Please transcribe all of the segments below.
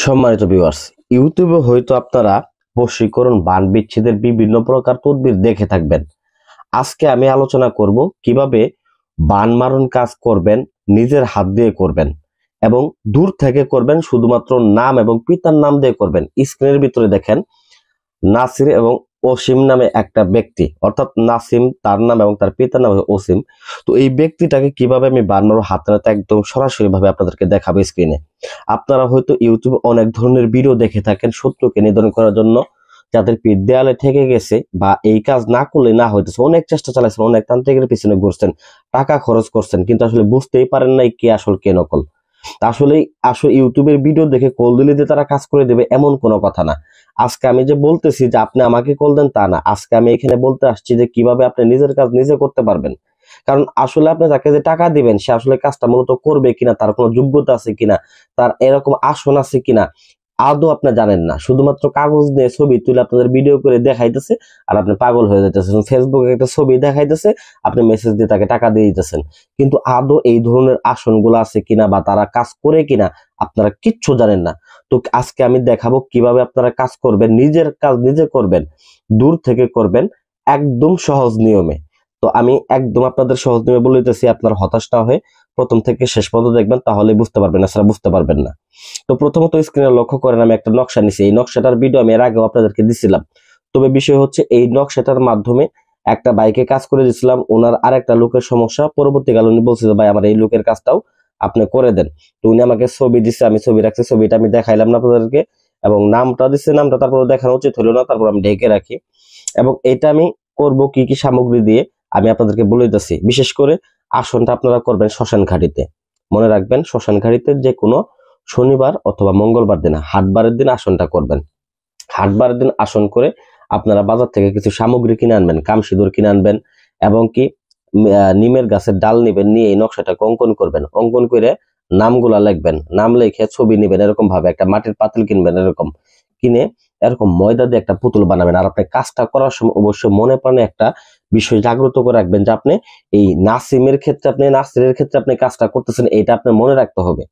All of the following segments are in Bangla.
সম্মানিত ভিউয়ার্স, ইউটিউবে হয়তো আপনারা বশীকরণ বান বিচ্ছেদের বিভিন্ন প্রকার তদবির দেখে থাকবেন। আজকে আমি আলোচনা করব কিভাবে বান মারণ কাজ করবেন, নিজের হাত দিয়ে করবেন এবং দূর থেকে করবেন, শুধুমাত্র নাম এবং পিতার নাম দিয়ে করবেন। স্ক্রিনের ভিতরে দেখেন নাসির এবং ওসিম নামে একটা ব্যক্তি, অর্থাৎ নাসিম তার নাম এবং তার পিতার নাম ওসিম। তো এই ব্যক্তিটাকে কিভাবে আমি বান মারব হাতে নাতে একদম সরাসরি ভাবে আপনাদেরকে দেখাবো স্ক্রিনে। আপনারা হয়তো ইউটিউবে অনেক ধরনের ভিডিও দেখে থাকেন শত্রুকে নিধন করার জন্য, যাদের পিঠ দেয়ালে ঠেকে গেছে বা এই কাজ না করলে না হইতেছে, অনেক চেষ্টা চালাইছেন, অনেক তান্ত্রিকের পিছনে ঘুরছেন, টাকা খরচ করছেন, কিন্তু আসলে বুঝতেই পারেন নাই কে আসল কে নকল। আসলে আসলে ইউটিউবের ভিডিও দেখে কল দিলে যে তারা কাজ করে দেবে এমন কোনো কথা না। আজকে আমি যে বলতেছি যে আপনি আমাকে কল দেন তা না, আজকে আমি এখানে বলতে আসছি যে কিভাবে আপনি নিজের কাজ নিজে করতে পারবেন। কারণ আসলে আপনি যাকে যে টাকা দিবেন সে আসলে কাজটা মূলত করবে কিনা, তার কোনো যোগ্যতা আছে কিনা, তার এরকম আসন আছে কিনা আদৌ আপনি জানেন না। শুধুমাত্র কাগজ নিয়ে ছবি তুলে আপনাদের ভিডিও করে দেখাইতেছে আর আপনি পাগল হয়ে যাইতেছেন। ফেসবুকে একটা ছবি দেখাইতেছে, আপনি মেসেজ দিয়ে তাকে টাকা দিয়ে দিতেছেন, কিন্তু আদৌ এই ধরনের আসনগুলো আছে কিনা বা তারা কাজ করে কিনা আপনারা কিচ্ছু জানেন না। তো আজকে আমি দেখাবো কিভাবে আপনারা কাজ করবেন, নিজের কাজ নিজে করবেন, দূর থেকে করবেন, একদম সহজ নিয়মে। তো আমি একদম আপনাদের সহজ নিয়মে বলে দিতেছি, আপনার হতাশ না হয়ে প্রথম থেকে শেষ পর্যন্ত দেখবেন, তাহলে বুঝতে পারবেন, এছাড়া বুঝতে পারবেন না। তো প্রথমত স্ক্রিনে লক্ষ্য করেন আমি একটা নকশা নিছি। এই নকশাটার ভিডিও আমি এর আগেও আপনাদেরকে দিছিলাম। তবে বিষয় হচ্ছে এই নকশাটার মাধ্যমে একটা বাইকে কাজ করে দিয়েছিলাম, ওনার আর একটা লোকের সমস্যা, পরবর্তীকালে উনি বলছিল ভাই আমার এই লোকের কাজটাও আপনি করে দেন। তো উনি আমাকে ছবি দিচ্ছে, আমি ছবি রাখছি, ছবিটা আমি দেখাইলাম না আপনাদেরকে, এবং নামটা দিচ্ছে, নামটা তারপর দেখানো উচিত হলো না, তারপর আমি ঢেকে রাখি। এবং এটা আমি করব কি কি সামগ্রী দিয়ে আমি আপনাদেরকে বলে দিচ্ছি। বিশেষ করে আসনটা আপনারা করবেন শ্মশান ঘাটিতে। মনে রাখবেন শ্মশান ঘাটিতে যে কোনো শনিবার অথবা মঙ্গলবার দিন, হাটবারের দিন আসনটা করবেন। হাটবারের দিন আসন করে আপনারা বাজার থেকে কিছু সামগ্রী কিনে আনবেন, কামসিঁদুর কিনে আনবেন, এবং কি নিমের গাছের ডাল নিবেন, নিয়ে এই নকশাটাকে অঙ্কন করবেন। অঙ্কন করে নামগুলা লিখবেন, নাম লিখে ছবি নিবেন, এরকম ভাবে একটা মাটির পাতিল কিনবেন, এরকম কিনে এরকম ময়দা দিয়ে একটা পুতুল বানাবেন। আর আপনি কাজটা করার সময় অবশ্যই মনে প্রাণে একটা বিষয় জাগ্রত করে রাখবেন যে আপনি এই নাসিমের ক্ষেত্রে, আপনি নাসিরের ক্ষেত্রে আপনি কাজটা করতেছেন, এটা আপনার মনে রাখতে হবে।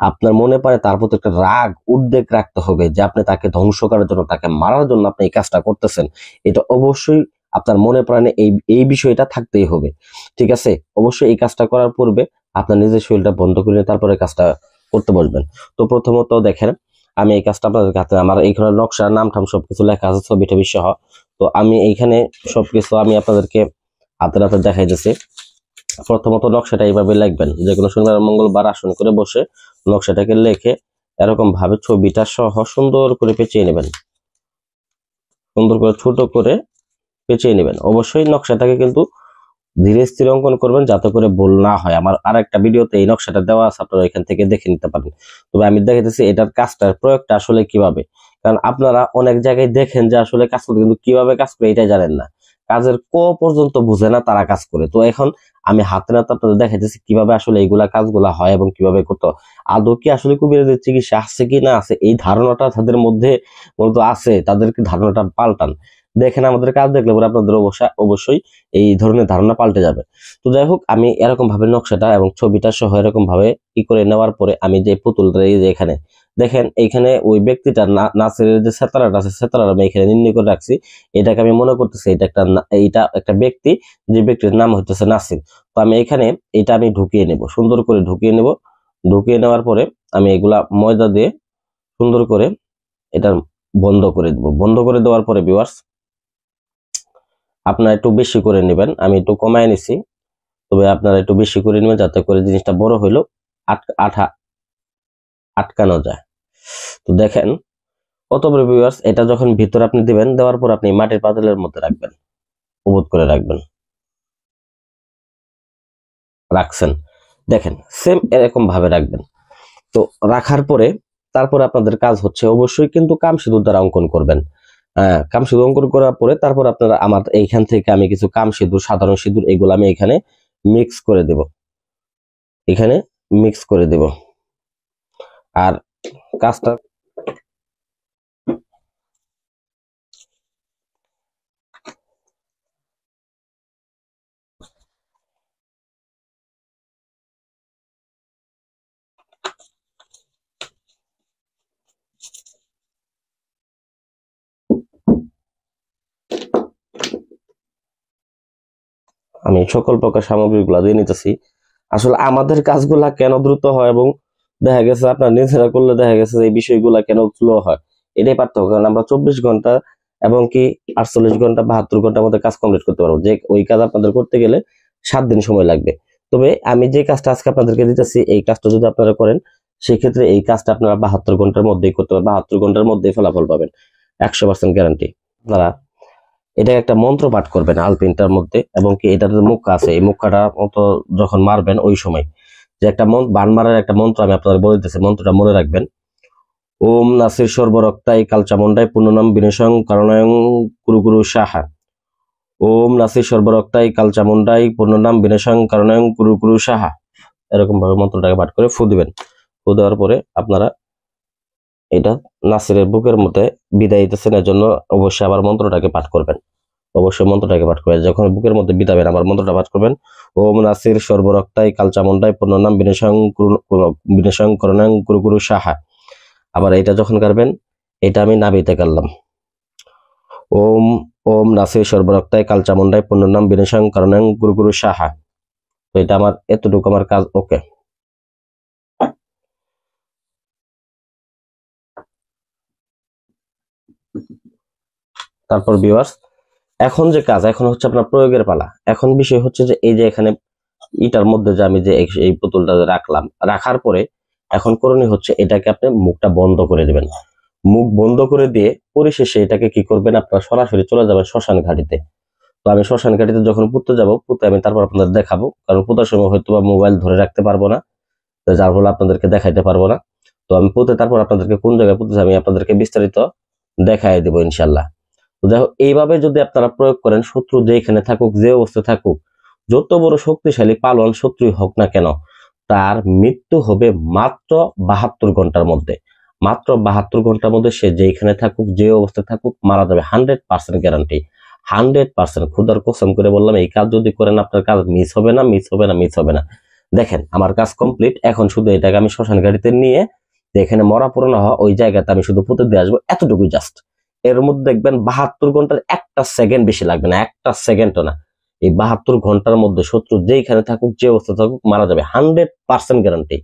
আপনার মনে পড়ে তার প্রতি একটা রাগ উদ্বেগ রাখতে হবে যে আপনি তাকে ধ্বংস করার জন্য, তাকে মারার জন্য আপনি এই কাজটা করতেছেন। এটা অবশ্যই আপনার মনে প্রাণে এই এই বিষয়টা থাকতেই হবে। ঠিক আছে? অবশ্যই এই কাজটা করার পূর্বে আপনার নিজের শরীরটা বন্ধ করে নিয়ে তারপরে কাজটা করতে বসবেন। তো প্রথমত দেখেন আমি এই কাজটা আপনাদের হাতে, আমার এইখানে নকশা নাম ঠাম সবকিছু লেখা আছে, ছবি টবি সহ। তো আমি এইখানে সবকিছু আমি আপনাদেরকে হাতে হাতে দেখাইতেছি। প্রথমত নকশাটা এইভাবে লিখবেন, যে কোনো শনিবার মঙ্গলবার আসন করে বসে নকশাটাকে লিখে এরকম ভাবে ছবিটা সহ সুন্দর করে পেঁচিয়ে নেবেন, সুন্দর করে ছোট করে পেঁচিয়ে নেবেন। অবশ্যই নকশাটাকে কিন্তু ধীরে স্থির অঙ্কন করবেন যাতে করে ভুল না হয়। আমার আর একটা ভিডিওতে এই নকশাটা দেওয়া আছে, আপনারা এখান থেকে দেখে নিতে পারেন। তবে আমি দেখাইতেছি এটার কাজটার প্রয়োগটা আসলে কিভাবে। কারণ আপনারা অনেক জায়গায় দেখেন যে আসলে কাজ করতে, কিন্তু কিভাবে কাজ করে এটাই জানেন না, কাজের ক পর্যন্ত বুঝে না তারা কাজ করে। তো এখন আমি হাতে নাতে আপনাদের দেখাইতেছি কিভাবে আসলে এইগুলা কাজগুলা হয় এবং কিভাবে করতে হয়। আদৌ কি আসলে কুমিরের চিকিৎসা আছে কি না আছে, এই ধারণাটা তাদের মধ্যে মূলত আছে, তাদেরকে ধারণাটা পাল্টান। দেখেন আমাদের কাজ দেখলে পরে আপনাদের অবশ্যই এই ধরনের ধারণা পাল্টে যাবে। তো যাই হোক, আমি এরকম ভাবে নকশাটা এবং ছবিটা সহ এরকম ভাবে ই করে নেওয়ার পরে আমি যে পুতুলটা, এই যে এখানে দেখেন, এইখানে ওই ব্যক্তিটার নাসিরের যে সেতারাটা আছে, সেতারাটা আমি এখানে নির্ণয় করে রাখছি। এটাকে আমি মনে করতেছি এটা একটা এইটা একটা ব্যক্তি, যে ব্যক্তির নাম হইতেছে নাসির। তো আমি এখানে এটা আমি ঢুকিয়ে নেব, সুন্দর করে ঢুকিয়ে নেব। ঢুকিয়ে নেওয়ার পরে আমি এগুলা ময়দা দিয়ে সুন্দর করে এটা বন্ধ করে দেব। বন্ধ করে দেওয়ার পরে ভিউয়ার্স আপনারা একটু বেশি করে নেবেন, আমি একটু কমায় নিছি, তবে আপনারা একটু বেশি করে নেবেন যাতে করে জিনিসটা বড় হইলেও আঠা আটকানো যায়। তো দেখেন কত বড় ভিউয়ার্স, এটা যখন ভিতরে আপনি দিবেন, দেওয়ার পর আপনি মাটির পাতিলের মধ্যে রাখবেন, উবুত করে রাখবেন, রাখছেন। দেখেন সেম এরকম ভাবে রাখবেন। তো রাখার পরে তারপরে আপনাদের কাজ হচ্ছে অবশ্যই কিন্তু কামসিঁদুর দ্বারা অঙ্কন করবেন। কামসিঁদুর অঙ্কন করার পরে তারপর আপনারা আমার এইখান থেকে আমি কিছু কামসিঁদুর, সাধারণ সিঁদুর, এগুলো আমি এখানে মিক্স করে দেব, এখানে মিক্স করে দেব। আর কাজটা আমি সকল প্রকার সামগ্রীগুলো দিয়ে নিতেছি। আসলে আমাদের কাজগুলা কেন দ্রুত হয় এবং দেখা গেছে আপনার নিজেরা করলে দেখা গেছে যে এই বিষয়গুলা কেন স্লো হয়, এটাই পার্থক্য। কারণ আমরা 24 ঘন্টা এবং কি 48 ঘন্টা 72 ঘন্টার মধ্যে কাজ কমপ্লিট করতে পারবো, যে ওই কাজ আপনাদের করতে গেলে 7 দিন সময় লাগবে। তবে আমি যে কাজটা আজকে আপনাদেরকে দিতেছি, এই কাজটা যদি আপনারা করেন সেই ক্ষেত্রে এই কাজটা আপনারা 72 ঘন্টার মধ্যেই করতে পারবেন, 72 ঘন্টার মধ্যেই ফলাফল পাবেন, 100% গ্যারান্টি। আপনারা এটা একটা মন্ত্র পাঠ করবেন আলপিনটার মধ্যে, এবং কি এটার যে মুখা আছে এই মুখাটা মতো যখন মারবেন ওই সময় যে একটা বান মারার একটা মন্ত্র আমি আপনাদের বলে দিতেছি, মন্ত্রটা মনে রাখবেন। ওম নাসির সর্বরক্তাই কালচামুন্ডাই পূর্ণনাম বিনেশং কারণায়ং কুরু কুরু সাহা। ওম নাসির সর্বরক্তাই কালচামুন্ডাই পূর্ণনাম বিনেশং কারণায়ং কুরু কুরু সাহা। এরকম ভাবে মন্ত্রটাকে পাঠ করে ফু দিবেন। ফু দেওয়ার পরে আপনারা এটা নাসিরের বুকের মধ্যে বিদায় দিতেছেন, এর জন্য অবশ্যই আবার মন্ত্রটাকে পাঠ করবেন। অবশ্যই মন্ত্রটাকে পাঠ করবেন, যখন বুকের মধ্যে বিদাবেন আবার মন্ত্রটা পাঠ করবেন। ওম নাসির সর্বরক্তাই কালচামুন্ডাই পূর্ণনাম বিনেশং করণাং কুরু কুরু সাহা। আবার এটা যখন করবেন, এটা আমি নাবিতে করলাম। ওম ওম নাসির সর্বরক্তাই কালচামুন্ডাই পূর্ণনাম বিনেশং করণাং কুরু কুরু সাহা। তো এটা আমার এতটুকু আমার কাজ। ওকে, তারপর ভিউয়ার্স এখন যে কাজ, এখন হচ্ছে আপনার প্রয়োগের পালা। এখন বিষয় হচ্ছে যে এই যে এখানে ইটার মধ্যে যে আমি যে এই পুতুলটা রাখলাম, রাখার পরে এখন করণীয় হচ্ছে এটাকে আপনি মুখটা বন্ধ করে দিবেন। মুখ বন্ধ করে দিয়ে পরিশেষে এটাকে কি করবেন, আপনারা সরাসরি চলে যাবেন শ্মশান ঘাটিতে। তো আমি শ্মশান ঘাটিতে যখন পুঁততে যাব, পুঁতে আমি তারপর আপনাদের দেখাবো, কারণ পুঁতার সময় হয়তো বা মোবাইল ধরে রাখতে পারবো না, যার ফলে আপনাদেরকে দেখাইতে পারবো না। তো আমি পুঁতে তারপর আপনাদেরকে কোন জায়গায় পুঁতেছি আমি আপনাদেরকে বিস্তারিত দেখাই দেবো ইনশাল্লাহ। তো দেখো এইভাবে যদি আপনারা প্রয়োগ করেন, শত্রু যেখানে থাকুক, যে অবস্থায় থাকুক, যত বড় শক্তিশালী পালন শত্রুই হোক না কেন, তার মৃত্যু হবে মাত্র 72 ঘন্টার মধ্যে। মাত্র 72 ঘন্টার মধ্যে সে যেখানে থাকুক, যে অবস্থায় থাকুক, মারা যাবে। 100% গ্যারান্টি, 100%। খুদার কসম করে বললাম, এই কাজ যদি করেন আপনার কাজ মিস হবে না, মিস হবে না, মিস হবে না। দেখেন আমার কাজ কমপ্লিট। এখন শুধু এটাকে আমি শ্মশান গাড়িতে নিয়ে এখানে মরা পুরনো হওয়া ওই জায়গাতে আমি শুধু পুঁতে দিয়ে আসবো, এতটুকুই জাস্ট। এর মধ্যে দেখবেন 72 ঘন্টার একটা সেকেন্ড বেশি লাগবে না, একটা সেকেন্ডও না। এই 72 ঘন্টার মধ্যে শত্রু যেখানে থাকুক, যে অবস্থা থাকুক, মারা যাবে। 100% গ্যারান্টি।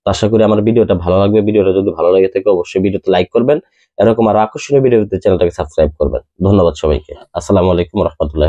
তো আশা করি আমার ভিডিওটা ভালো লাগবে। ভিডিওটা যদি ভালো লাগে থাকে অবশ্যই ভিডিওতে লাইক করবেন, এরকম আরো আকর্ষণীয় ভিডিও পেতে চ্যানেলটাকে সাবস্ক্রাইব করবেন। ধন্যবাদ সবাইকে। আসসালামু আলাইকুম রহমতুল্লাহ।